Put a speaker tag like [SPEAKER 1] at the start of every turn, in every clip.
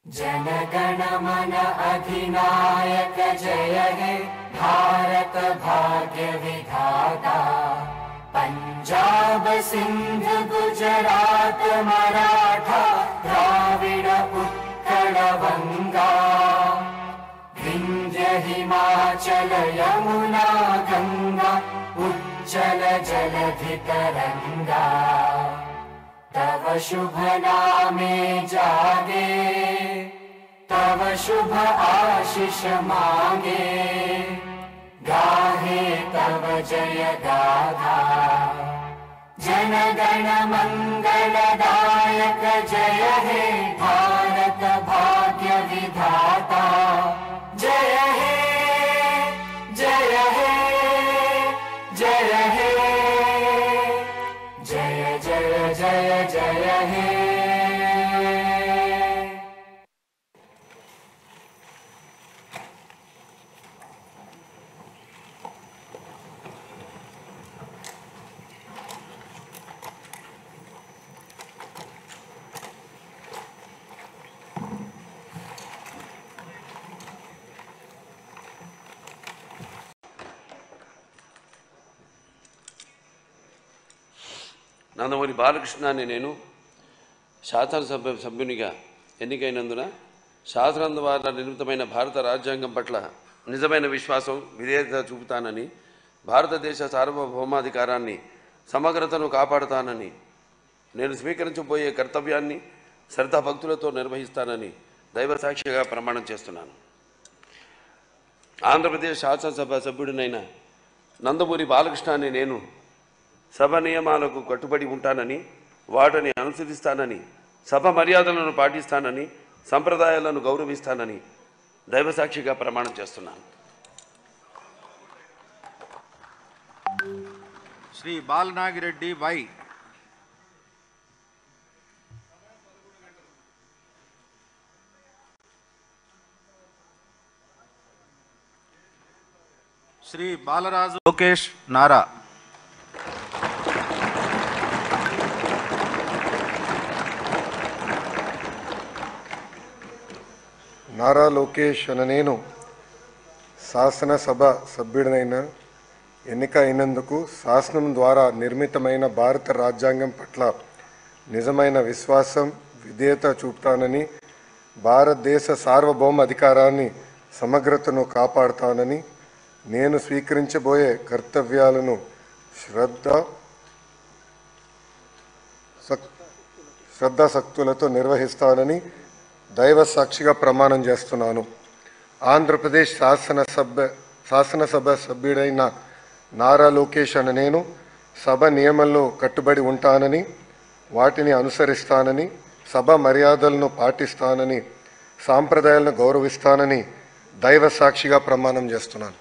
[SPEAKER 1] जनगण मन अधिनायक जय हे भारत भाग्य विधाता। पंजाब सिंध गुजरात मराठा द्राविड़ उत्कल वंगा। विंध्य हिमाचल यमुना गंगा उच्चल जलधि तरंगा। तव शुभ नामे जागे तव शुभ आशीष मांगे। गाहे तव जय गाथा जनगण मंगलदायक जय हे भारत भाग्य विधाता। जय हे जय हे जय हे जय जय जय जय हे।
[SPEAKER 2] నందమూరి బాలకృష్ణ అనే నేను శాసనసభ సభ్యునిగా ఎన్నికైనందున శాసనం ద్వారా నిర్మితమైన భారత రాజ్యాంగం పట్ల నిజమైన విశ్వాసం విధేయత చూపుతానని, భారతదేశ సార్వభౌమాధికారాన్ని సమగ్రతను కాపాడుతానని, నేను స్వీకరించబోయే కర్తవ్యాన్ని శ్రద్ధాభక్తులతో నిర్వహిస్తానని దైవసాక్షిగా ప్రమాణం చేస్తున్నాను. ఆంధ్రప్రదేశ్ శాసనసభ సభ్యుడినైన నందమూరి బాలకృష్ణ అనే నేను సభ నియమాలకు కట్టుబడి ఉంటానని, వాటిని అనుసరిస్తానని, సభ మర్యాదలను పాటిస్తానని, సంప్రదాయాలను గౌరవిస్తానని దైవసాక్షిగా ప్రమాణం చేస్తున్నాను.
[SPEAKER 3] శ్రీ బాలనాగిరెడ్డి వై. శ్రీ బాలరాజు లోకేష్ నారా.
[SPEAKER 4] నారా లోకేష్ అనే నేను శాసనసభ సభ్యుడినైన ఎన్నిక అయినందుకు శాసనం ద్వారా నిర్మితమైన భారత రాజ్యాంగం పట్ల నిజమైన విశ్వాసం విధేయత చూపుతానని, భారతదేశ సార్వభౌమ అధికారాన్ని సమగ్రతను కాపాడుతానని, నేను స్వీకరించబోయే కర్తవ్యాలను శ్రద్ధాశక్తులతో నిర్వహిస్తానని దైవ సాక్షిగా ప్రమాణం చేస్తున్నాను. ఆంధ్రప్రదేశ్ శాసనసభ సభ్యుడైన నారా లోకేష్ అనే నేను సభ నియమాలను కట్టుబడి ఉంటానని, వాటిని అనుసరిస్తానని, సభ మర్యాదలను పాటిస్తానని, సాంప్రదాయాలను గౌరవిస్తానని దైవ సాక్షిగా ప్రమాణం చేస్తున్నాను.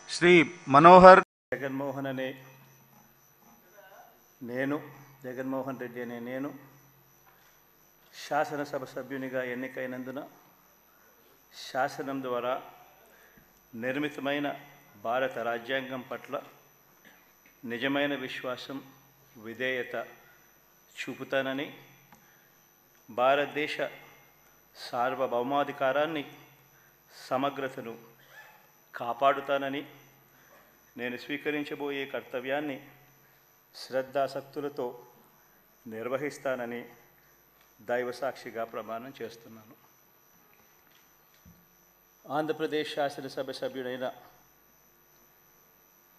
[SPEAKER 3] శ్రీ మనోహర్
[SPEAKER 5] జగన్మోహన్ రెడ్డి అనే నేను శాసనసభ సభ్యునిగా ఎన్నికైనందున శాసనం ద్వారా నిర్మితమైన భారత రాజ్యాంగం పట్ల నిజమైన విశ్వాసం విధేయత చూపుతానని, భారతదేశ సార్వభౌమాధికారాన్ని సమగ్రతను కాపాడుతానని, నేను స్వీకరించబోయే కర్తవ్యాన్ని శ్రద్ధాశక్తులతో నిర్వహిస్తానని దైవసాక్షిగా ప్రమాణం చేస్తున్నాను. ఆంధ్రప్రదేశ్ శాసనసభ సభ్యుడైన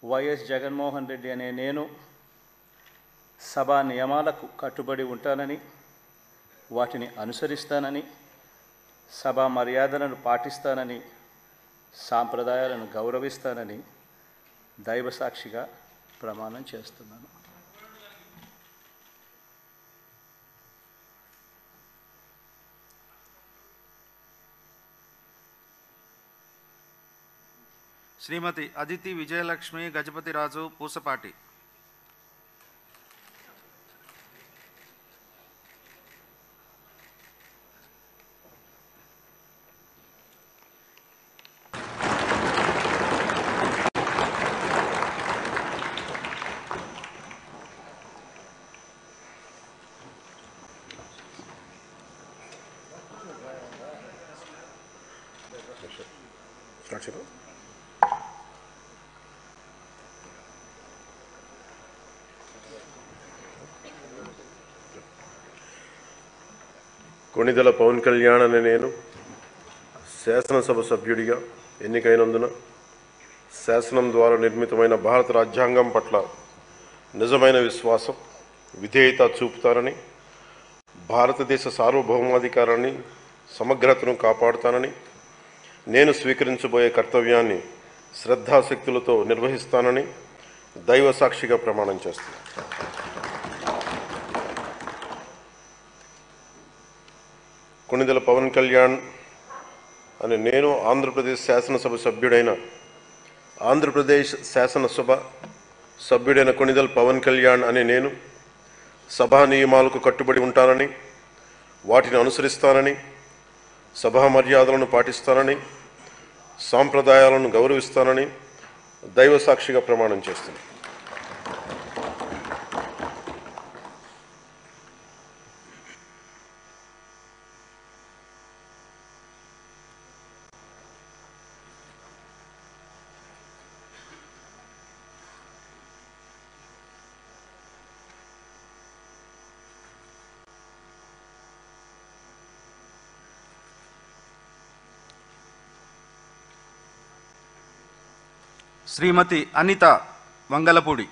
[SPEAKER 5] వైఎస్ జగన్మోహన్ రెడ్డి అనే నేను సభా నియమాలకు కట్టుబడి ఉంటానని, వాటిని అనుసరిస్తానని, సభా మర్యాదలను పాటిస్తానని, సాంప్రదాయాలను గౌరవిస్తానని దైవసాక్షిగా ప్రమాణం చేస్తున్నాను.
[SPEAKER 3] శ్రీమతి అదితి విజయలక్ష్మి గజపతిరాజు పూసపాటి.
[SPEAKER 6] కొణిదెల పవన్ కళ్యాణ్ అనే నేను శాసనసభ సభ్యుడిగా ఎన్నికైనందున శాసనం ద్వారా నిర్మితమైన భారత రాజ్యాంగం పట్ల నిజమైన విశ్వాసం, విధేయత చూపుతానని, భారతదేశ సార్వభౌమాధికారాన్ని, సమగ్రతను కాపాడుతానని, నేను స్వీకరించబోయే కర్తవ్యాన్ని శ్రద్ధాశక్తులతో నిర్వహిస్తానని దైవ సాక్షిగా ప్రమాణం చేస్తున్నాను. కొణిదెల పవన్ కళ్యాణ్ అని నేను ఆంధ్రప్రదేశ్ శాసనసభ సభ్యుడైన కొణిదెల పవన్ కళ్యాణ్ అనే నేను సభా నియమాలకు కట్టుబడి ఉంటానని, వాటిని అనుసరిస్తానని, సభా మర్యాదలను పాటిస్తానని, సాంప్రదాయాలను గౌరవిస్తానని దైవ సాక్షిగా ప్రమాణం చేస్తున్నాను.
[SPEAKER 3] శ్రీమతి అనిత వంగలపూడి.